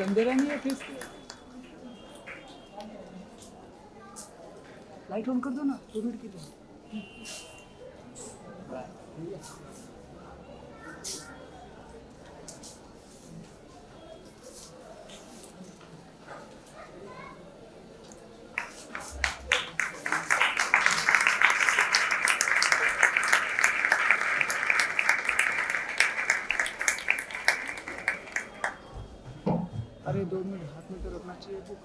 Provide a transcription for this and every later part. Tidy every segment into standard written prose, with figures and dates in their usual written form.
अंधेरा नहीं है फिर लाइट ऑन कर दो ना 2 मिनट के लिए अरे 2 मिनट हाथ में तो रखना चाहिए book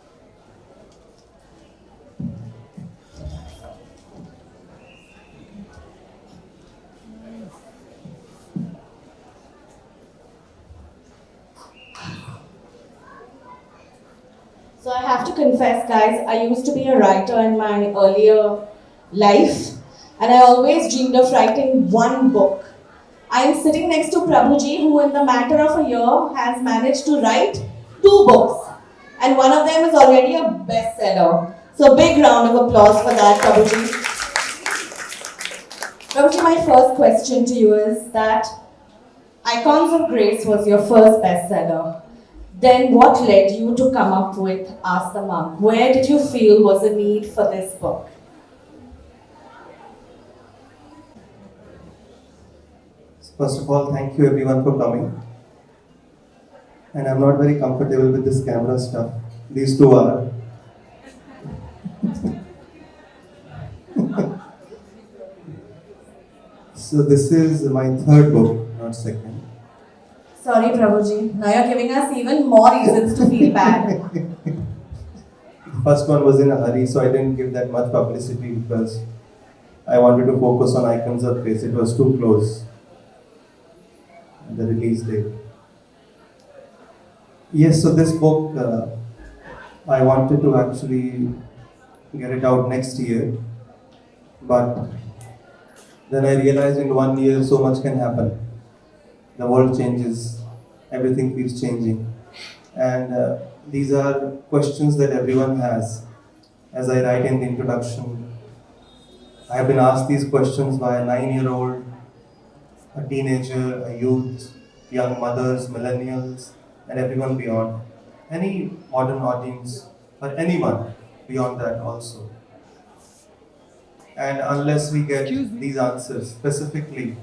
So I have to confess, guys, I used to be a writer in my earlier life, and I always dreamed of writing one book. I am sitting next to Prabhuji, who in the matter of a year has managed to write 2 books, and one of them is already a bestseller. So big round of applause for that, Prabhuji. Prabhuji, my first question to you is that Icons of Grace was your first bestseller. Then what led you to come up with Ask the Monk? Where did you feel was a need for this book? First of all, thank you everyone for coming. And I'm not very comfortable with this camera stuff. These two are. So this is my 3rd book, not 2nd. Sorry, Prabhuji. Now you're giving us even more reasons to feel bad. The first one was in a hurry, so I didn't give that much publicity because I wanted to focus on Icons of Grace. It was too close. The release date. Yes, so this book, I wanted to actually get it out next year, but then I realized in 1 year so much can happen. The world changes, everything keeps changing, and these are questions that everyone has. As I write in the introduction, I have been asked these questions by a 9-year-old, a teenager, a youth, young mothers, millennials, and everyone beyond. Any modern audience, or anyone beyond that also. And unless we get these answers specifically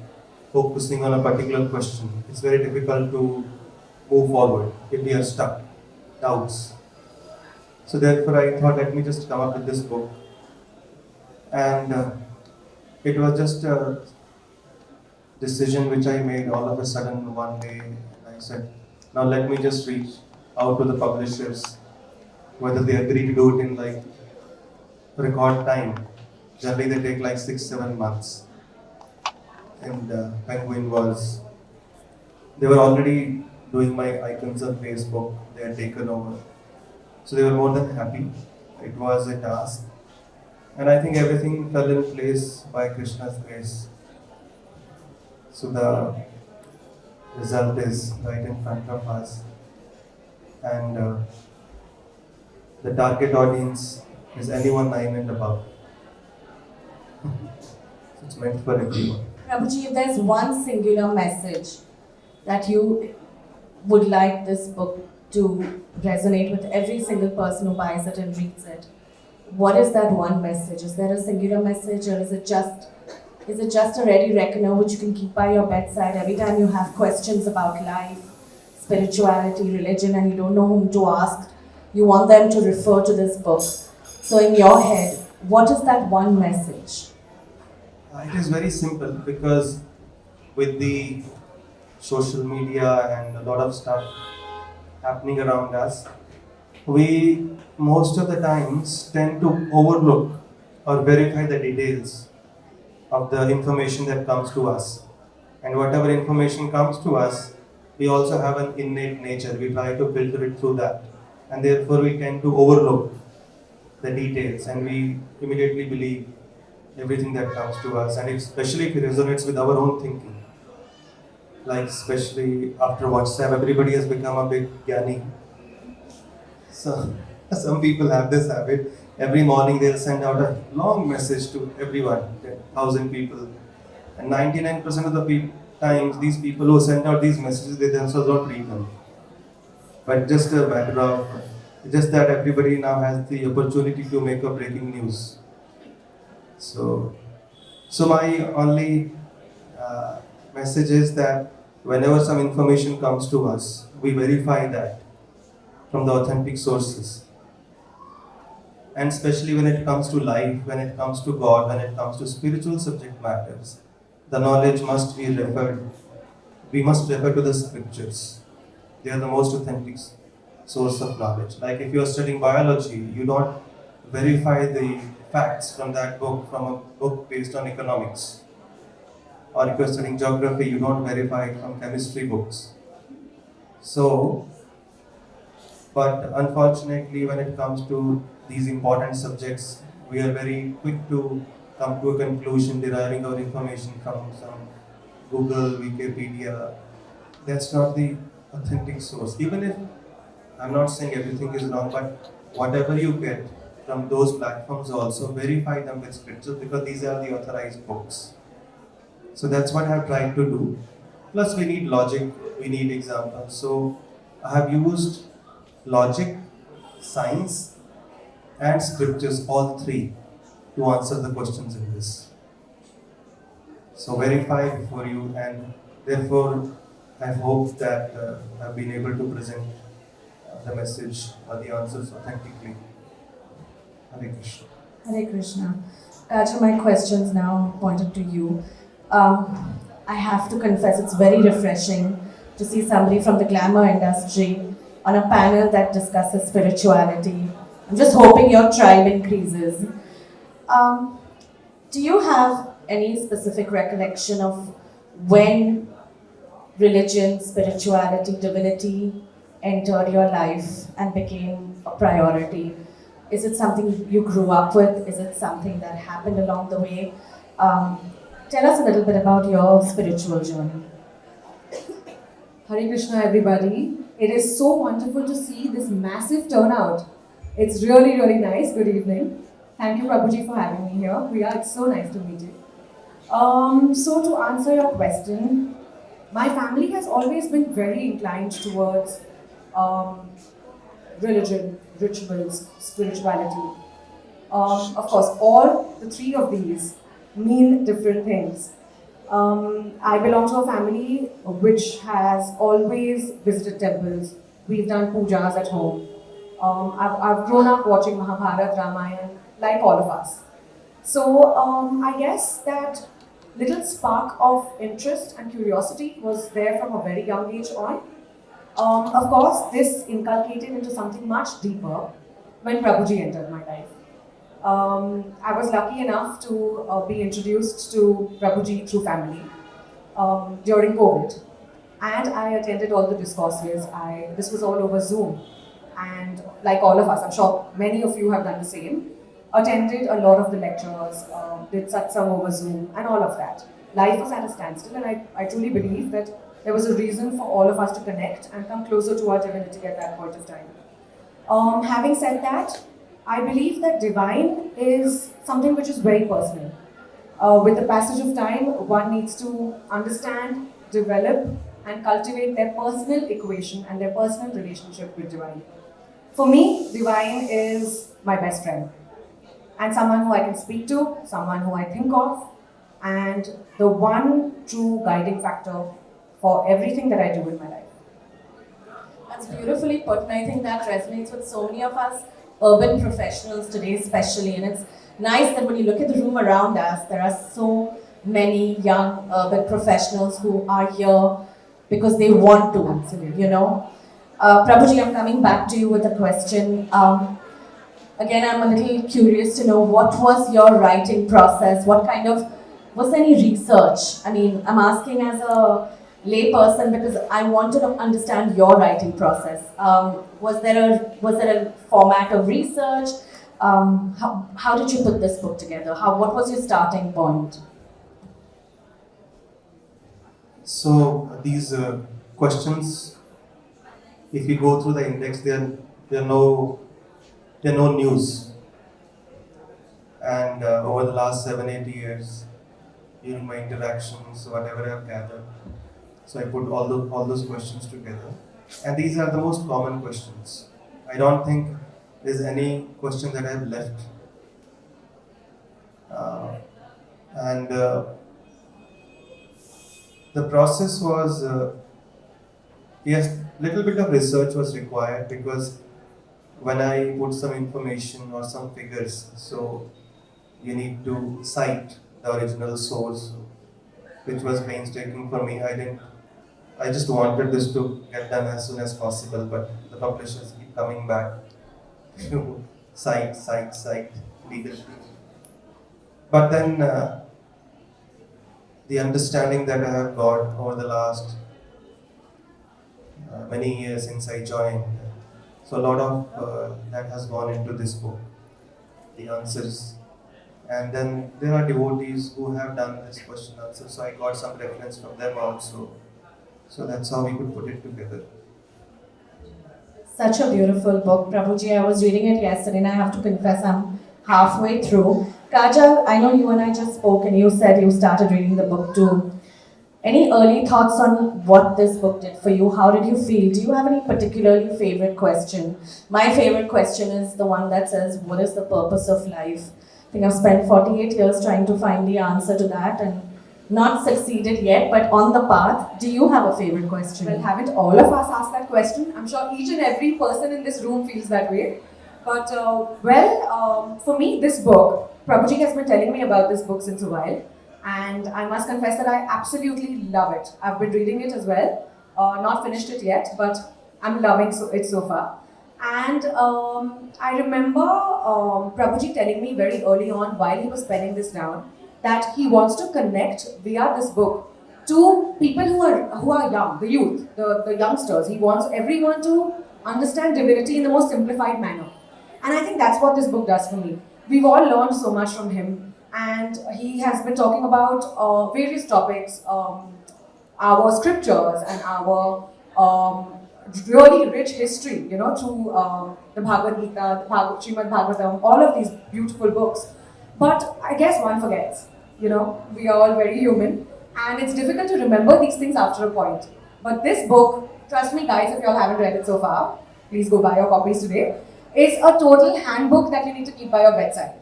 focusing on a particular question, it's very difficult to move forward if we are stuck, doubts. So therefore I thought, let me just come up with this book. And it was just a decision which I made all of a sudden one day. I said, now let me just reach out to the publishers, whether they agree to do it in like record time. Generally they take like 6-7 months. And Penguin was, they were already doing my Icons of Grace book. They had taken over. So they were more than happy. It was a task. And I think everything fell in place by Krishna's grace. So the result is right in front of us. And the target audience is anyone 9 and above. So it's meant for everyone. Prabhuji, if there's one singular message that you would like this book to resonate with every single person who buys it and reads it, what is that one message? Is there a singular message, or is it just a ready reckoner which you can keep by your bedside every time you have questions about life, spirituality, religion, and you don't know whom to ask? You want them to refer to this book. So in your head, what is that one message? It is very simple, because with the social media and a lot of stuff happening around us, we most of the times tend to overlook or verify the details of the information that comes to us. And whatever information comes to us, we also have an innate nature. We try to filter it through that. And therefore we tend to overlook the details, and we immediately believe everything that comes to us, and especially if it resonates with our own thinking. Like especially after WhatsApp, everybody has become a big jnani. So some people have this habit. Every morning they'll send out a long message to everyone, 1,000 people. And 99% of the times, these people who send out these messages, they themselves don't read them. but just a matter of just that everybody now has the opportunity to make a breaking news. So, so my only message is that whenever some information comes to us, we verify that from the authentic sources. And especially when it comes to life, when it comes to God, when it comes to spiritual subject matters, the knowledge must be referred. We must refer to the scriptures. They are the most authentic source of knowledge. Like if you are studying biology, you don't verify the facts from that book, from a book based on economics. Or if you are studying geography, you don't verify from chemistry books. So, but unfortunately, when it comes to these important subjects, we are very quick to come to a conclusion deriving our information from some Google, Wikipedia. That's not the authentic source. Even if I'm not saying everything is wrong, but whatever you get from those platforms also verify them with scriptures because these are the authorized books. So that's what I've tried to do. Plus we need logic, we need examples. So I have used logic, science and scriptures, all three, to answer the questions in this. So verify before you, and therefore I hope that I've been able to present the message or the answers authentically. Hare Krishna. Hare Krishna. Kajal, my questions now pointed to you. I have to confess, it's very refreshing to see somebody from the glamour industry on a panel that discusses spirituality. I'm just hoping your tribe increases. Do you have any specific recollection of when religion, spirituality, divinity entered your life and became a priority? Is it something you grew up with? Is it something that happened along the way? Tell us a little bit about your spiritual journey. Hare Krishna, everybody. It is so wonderful to see this massive turnout. It's really, really nice. Good evening. Thank you, Prabhuji, for having me here. Priya, it's so nice to meet you. So to answer your question, my family has always been very inclined towards religion, rituals, spirituality. Of course, all the three of these mean different things. I belong to a family which has always visited temples. We've done pujas at home. I've grown up watching Mahabharata, Ramayana, like all of us. So I guess that little spark of interest and curiosity was there from a very young age on. Of course, this inculcated into something much deeper when Prabhuji entered my life. I was lucky enough to be introduced to Prabhuji through family during COVID, and I attended all the discourses. This was all over Zoom, and like all of us, I'm sure many of you have done the same, attended a lot of the lectures, did satsang over Zoom, and all of that. Life was at a standstill, and I truly believe that there was a reason for all of us to connect and come closer to our divinity at that point of time. Having said that, I believe that divine is something which is very personal. With the passage of time, one needs to understand, develop, and cultivate their personal equation and their personal relationship with divine. For me, divine is my best friend, and someone who I can speak to, someone who I think of, and the one true guiding factor for everything that I do in my life. That's beautifully put, and I think that resonates with so many of us urban professionals today especially, and it's nice that when you look at the room around us, there are so many young urban professionals who are here because they want to. Absolutely. You know. Prabhuji, I'm coming back to you with a question. Again, I'm a little curious to know, what was your writing process? What kind of, was there any research? I mean, I'm asking as a lay person because I want to understand your writing process. Was there a format of research? How did you put this book together? What was your starting point? So these questions, if you go through the index, they're no news. And over the last 7-8 years, during my interactions, whatever I've gathered, so I put all those questions together. And these are the most common questions. I don't think there's any question that I've left. And the process was, yes, little bit of research was required, because when I put some information or some figures, so you need to cite the original source, which was painstaking for me. I just wanted this to get done as soon as possible, but the publishers keep coming back to cite legal. But then the understanding that I have got over the last many years since I joined, so a lot of that has gone into this book, the answers. And then there are devotees who have done this question answer, so I got some reference from them also. So that's how we could put it together. Such a beautiful book, Prabhuji. I was reading it yesterday and I have to confess I'm halfway through. Kajal, I know you and I just spoke and you said you started reading the book too. Any early thoughts on what this book did for you? How did you feel? Do you have any particularly favorite question? My favorite question is the one that says, what is the purpose of life? I think I've spent 48 years trying to find the answer to that and not succeeded yet, but on the path. Do you have a favorite question? Well, haven't all of us asked that question? I'm sure each and every person in this room feels that way. But, for me, this book, Prabhuji has been telling me about this book since a while. And I must confess that I absolutely love it. I've been reading it as well. Not finished it yet, but I'm loving it so far. And I remember Prabhuji telling me very early on while he was penning this down that he wants to connect via this book to people who are young, the youth, the youngsters. He wants everyone to understand divinity in the most simplified manner. And I think that's what this book does for me. We've all learned so much from him. And he has been talking about various topics, our scriptures and our really rich history, through the Bhagavad Gita, the Srimad Bhagavatam, all of these beautiful books. But I guess one forgets, we are all very human. And it's difficult to remember these things after a point. But this book, trust me guys, if you all haven't read it so far, please go buy your copies today, is a total handbook that you need to keep by your bedside.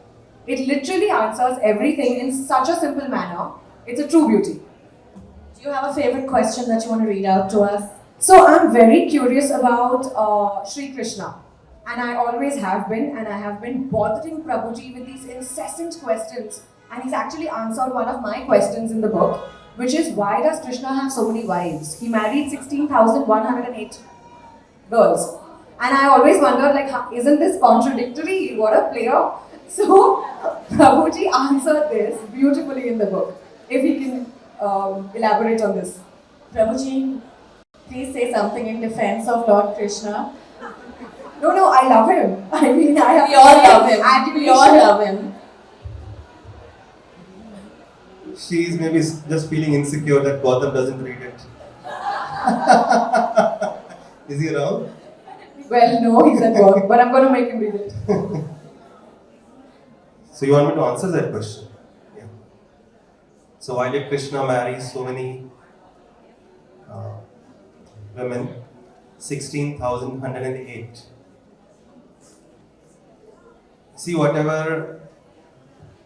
It literally answers everything in such a simple manner. It's a true beauty. Do you have a favorite question that you want to read out to us? So I'm very curious about Sri Krishna. And I always have been, and I have been bothering Prabhuji with these incessant questions. And he's actually answered one of my questions in the book, which is, why does Krishna have so many wives? He married 16,108 girls. And I always wondered, isn't this contradictory? What a player. So, Prabhuji answered this beautifully in the book. If he can elaborate on this. Prabhuji, please say something in defense of Lord Krishna. No, I love him. I mean, we all love him. We all love him. She's maybe just feeling insecure that Gautam doesn't read it. Is he around? Well, no, he's at work, but I'm going to make him read it. So you want me to answer that question? Yeah. So why did Krishna marry so many women? 16,108. See, whatever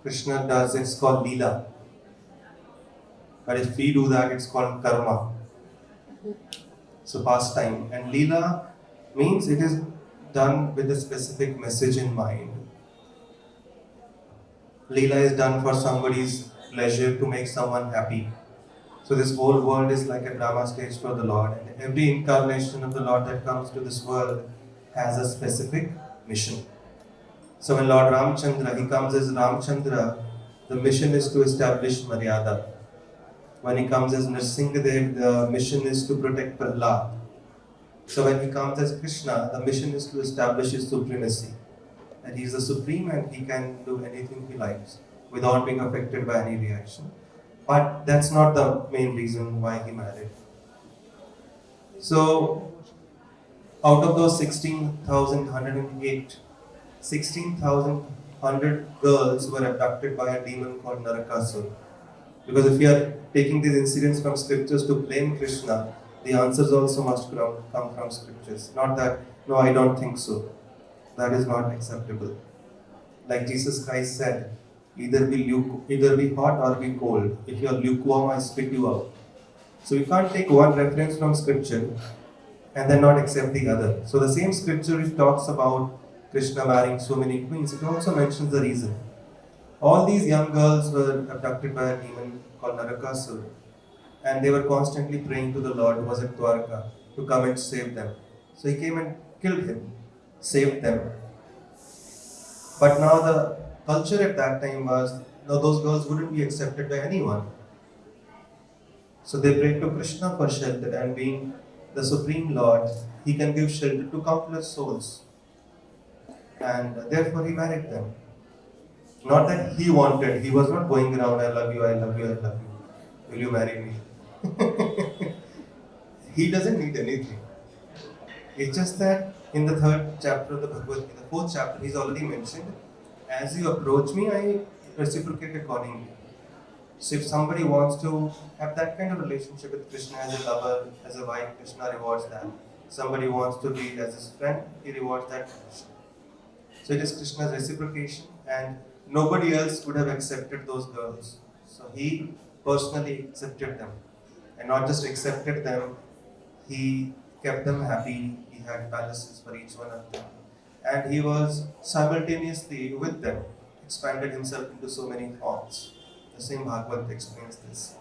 Krishna does, it's called Leela. But if we do that, it's called Karma. So pastime. And Leela means it is done with a specific message in mind. Leela is done for somebody's pleasure, to make someone happy. So this whole world is like a drama stage for the Lord. And every incarnation of the Lord that comes to this world has a specific mission. So when Lord Ramchandra, he comes as Ramchandra, the mission is to establish Maryada. When he comes as Nrsimhadev, the mission is to protect Prahlad. So when he comes as Krishna, the mission is to establish his supremacy. That he is the supreme and he can do anything he likes without being affected by any reaction. But that's not the main reason why he married. So out of those 16,108, 16,100 girls were abducted by a demon called Narakasura. Because if you are taking these incidents from scriptures to blame Krishna, the answers also must come from scriptures. Not that, no, I don't think so. That is not acceptable. Like Jesus Christ said, either be hot or be cold. If you are lukewarm, I spit you out. So you can't take one reference from scripture and then not accept the other. So the same scripture which talks about Krishna marrying so many queens, it also mentions the reason. All these young girls were abducted by a demon called Narakasur, and they were constantly praying to the Lord who was at Dwarka to come and save them. So he came and killed him, saved them. But now the culture at that time was, no, those girls wouldn't be accepted by anyone. So they prayed to Krishna for shelter, and being the Supreme Lord, he can give shelter to countless souls. And therefore he married them. Not that he wanted, he was not going around, I love you, I love you, I love you. Will you marry me? He doesn't need anything. It's just that in the third chapter of the Bhagavad Gita, the fourth chapter, he's already mentioned, as you approach me, I reciprocate accordingly. So if somebody wants to have that kind of relationship with Krishna as a lover, as a wife, Krishna rewards that. Somebody wants to be as his friend, he rewards that. So it is Krishna's reciprocation, and nobody else would have accepted those girls. So he personally accepted them. And not just accepted them, he kept them happy, he had palaces for each one of them. And he was simultaneously with them, expanded himself into so many forms. The same Bhagavad explains this.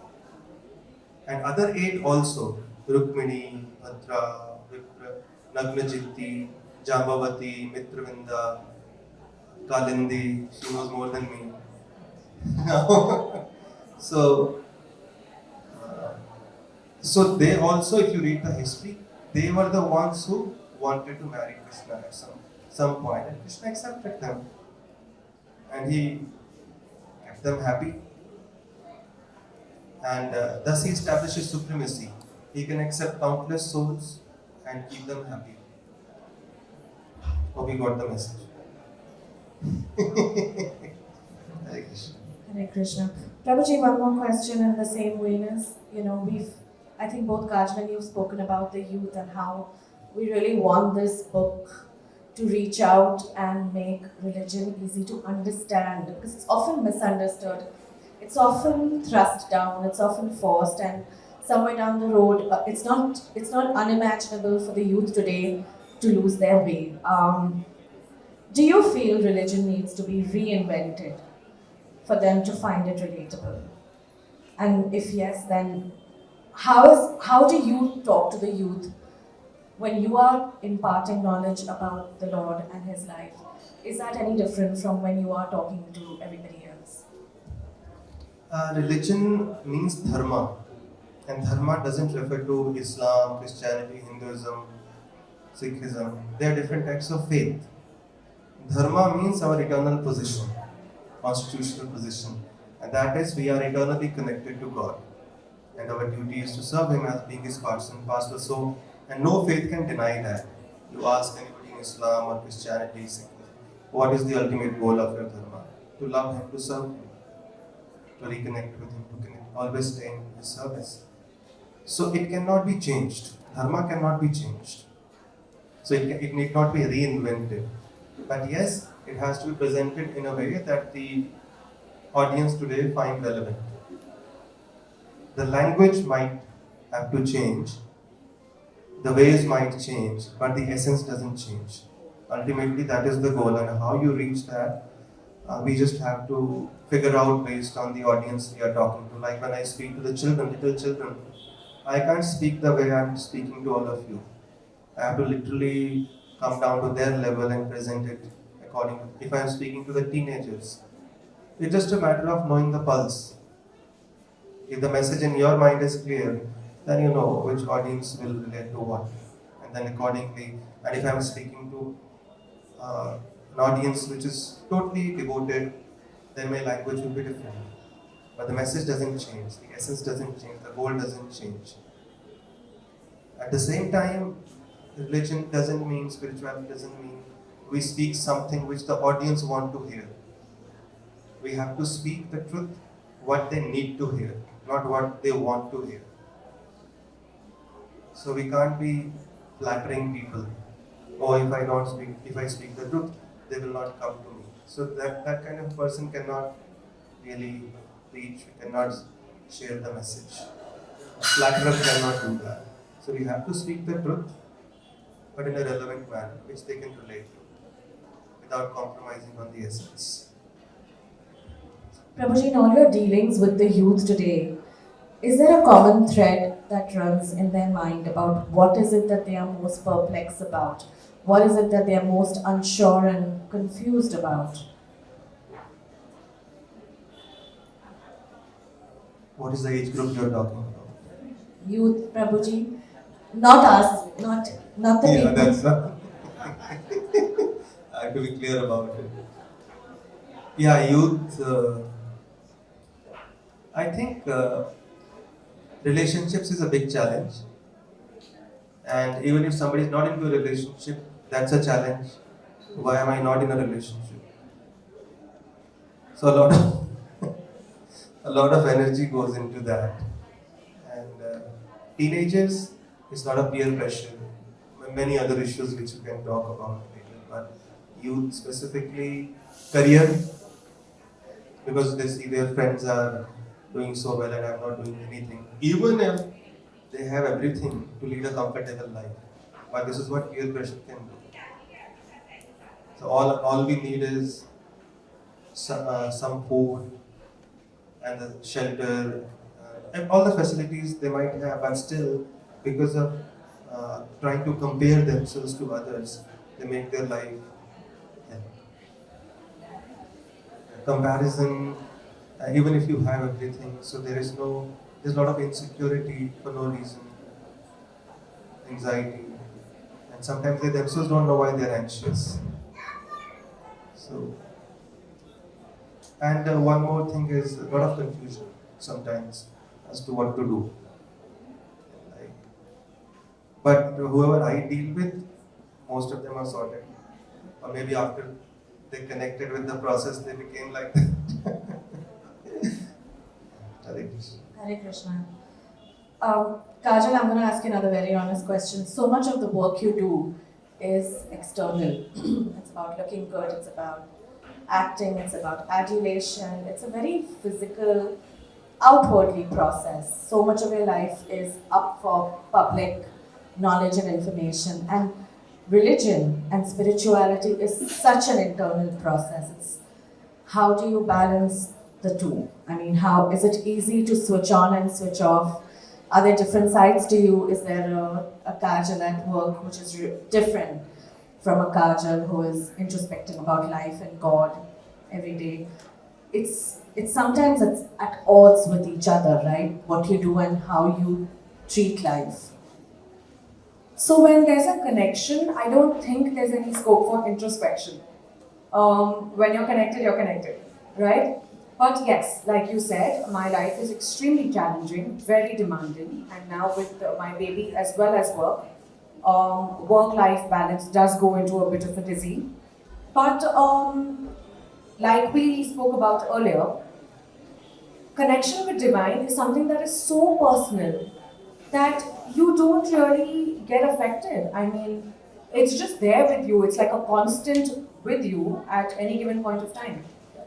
And other 8 also, Rukmini, Bhadra, Vipra, Nagnajiti, Jambavati, Mitravinda, Kalindi, she knows more than me. So they also, if you read the history, they were the ones who wanted to marry Krishna at some point, and Krishna accepted them. And he kept them happy. And thus he establishes supremacy. He can accept countless souls and keep them happy. Hope you got the message. Hare Krishna. Hare Krishna. Prabhuji, one more question in the same vein. I think both Kajal and you have spoken about the youth and how we really want this book to reach out and make religion easy to understand, because it's often misunderstood. It's often thrust down, it's often forced, and somewhere down the road, it's not unimaginable for the youth today to lose their way. Do you feel religion needs to be reinvented for them to find it relatable? And if yes, then how do you talk to the youth when you are imparting knowledge about the Lord and His life? Is that any different from when you are talking to everybody else? Religion means dharma, and dharma doesn't refer to Islam, Christianity, Hinduism, Sikhism. They are different types of faith. Dharma means our eternal position, constitutional position, and that is we are eternally connected to God, and our duty is to serve Him as being His part and parcel. So, and no faith can deny that. You ask anybody in Islam or Christianity, Sikhism, what is the ultimate goal of your dharma? To love Him, to serve Him, to reconnect with Him, to connect, always stay in His service. So it cannot be changed. Dharma cannot be changed. So it need not be reinvented. But yes, it has to be presented in a way that the audience today find relevant. The language might have to change, the ways might change, but the essence doesn't change. Ultimately, that is the goal, and how you reach that, we just have to figure out based on the audience we are talking to. Like when I speak to the children, little children, I can't speak the way I'm speaking to all of you. I have to literally come down to their level and present it according to, if I'm speaking to the teenagers. It's just a matter of knowing the pulse. If the message in your mind is clear, then you know which audience will relate to what. And then accordingly, and if I'm speaking to an audience which is totally devoted, then my language will be different. But the message doesn't change, the essence doesn't change, the goal doesn't change. At the same time, religion doesn't mean, spirituality doesn't mean we speak something which the audience want to hear. We have to speak the truth, what they need to hear, not what they want to hear. So we can't be flattering people. Or if I speak the truth, they will not come to me. So that kind of person cannot really reach, cannot share the message. A flatterer cannot do that. So we have to speak the truth, but in a relevant manner, which they can relate to, without compromising on the essence. Prabhuji, in all your dealings with the youth today, is there a common thread that runs in their mind about what is it that they are most perplexed about? What is it that they are most unsure and confused about? What is the age group you are talking about? Youth, Prabhuji, not us, not the Yeah, people. that's not. I have to be clear about it. Yeah, youth. I think relationships is a big challenge, and even if somebody is not into a relationship, that's a challenge. Why am I not in a relationship? So a lot of energy goes into that, and teenagers, it's not a peer pressure. Many other issues which you can talk about later, but youth specifically, career, because they see their friends are doing so well and I'm not doing anything. Even if they have everything to lead a comfortable life, but this is what peer pressure can do. So all we need is some food and the shelter and all the facilities they might have, but still, because of trying to compare themselves to others, they make their life hell. Comparison, even if you have everything, so there's a lot of insecurity for no reason, anxiety, and sometimes they themselves don't know why they're anxious. So, and one more thing is a lot of confusion sometimes as to what to do. Like, but whoever I deal with, most of them are sorted. Or maybe after they connected with the process, they became like that. Hare Krishna. Hare Krishna. Kajal, I'm going to ask you another very honest question. So much of the work you do is external. It's about looking good, it's about acting, it's about adulation. It's a very physical, outwardly process. So much of your life is up for public knowledge and information. And religion and spirituality is such an internal process. It's how do you balance the two? I mean, how is it easy to switch on and switch off? Are there different sides to you? Is there a Kajal at work which is different from a Kajal who is introspecting about life and God every day? It's sometimes it's at odds with each other, right? What you do and how you treat life. So when there's a connection, I don't think there's any scope for introspection. When you're connected, right? But yes, like you said, my life is extremely challenging, very demanding, and now with my baby as well as work, work-life balance does go into a bit of a dizzy. But like we spoke about earlier, connection with divine is something that is so personal that you don't really get affected. I mean, it's just there with you. It's like a constant with you at any given point of time.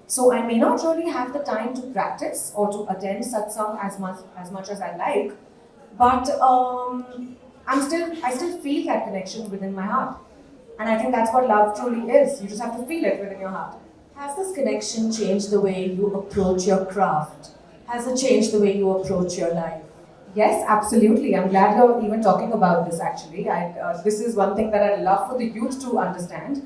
So I may not really have the time to practice or to attend satsang as much as I like, but I still feel that connection within my heart. And I think that's what love truly is. You just have to feel it within your heart. Has this connection changed the way you approach your craft? Has it changed the way you approach your life? Yes, absolutely. I'm glad you're even talking about this actually. This is one thing that I'd love for the youth to understand.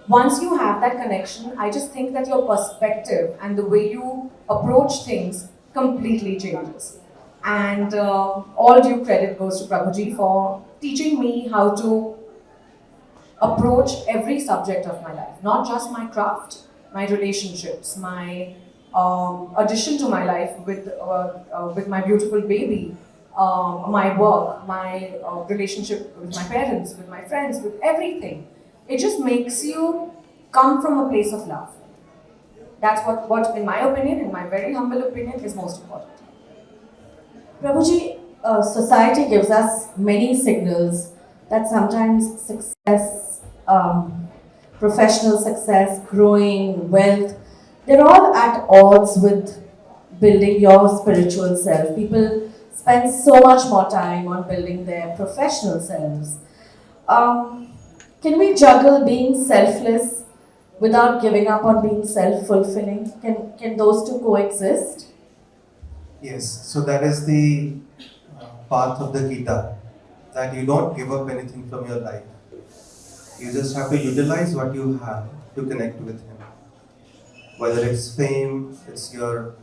Once you have that connection, I just think that your perspective and the way you approach things completely changes. And all due credit goes to Prabhuji for teaching me how to approach every subject of my life, not just my craft, my relationships, my addition to my life with my beautiful baby, my work, my relationship with my parents, with my friends, with everything. It just makes you come from a place of love. That's what in my opinion, in my very humble opinion, is most important. Prabhuji, society gives us many signals that sometimes success, professional success, growing, wealth, they're all at odds with building your spiritual self. People spend so much more time on building their professional selves. Um, can we juggle being selfless without giving up on being self-fulfilling? Can those two coexist? Yes, so that is the path of the Gita, that you don't give up anything from your life. You just have to utilize what you have to connect with Him. Whether it's fame, it's your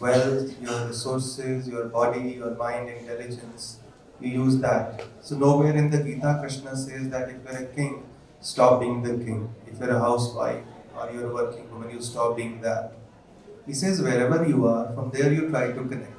wealth, your resources, your body, your mind, intelligence, you use that. So nowhere in the Gita Krishna says that if you're a king, stop being the king. If you're a housewife or you're a working woman, you stop being that. He says wherever you are, from there you try to connect.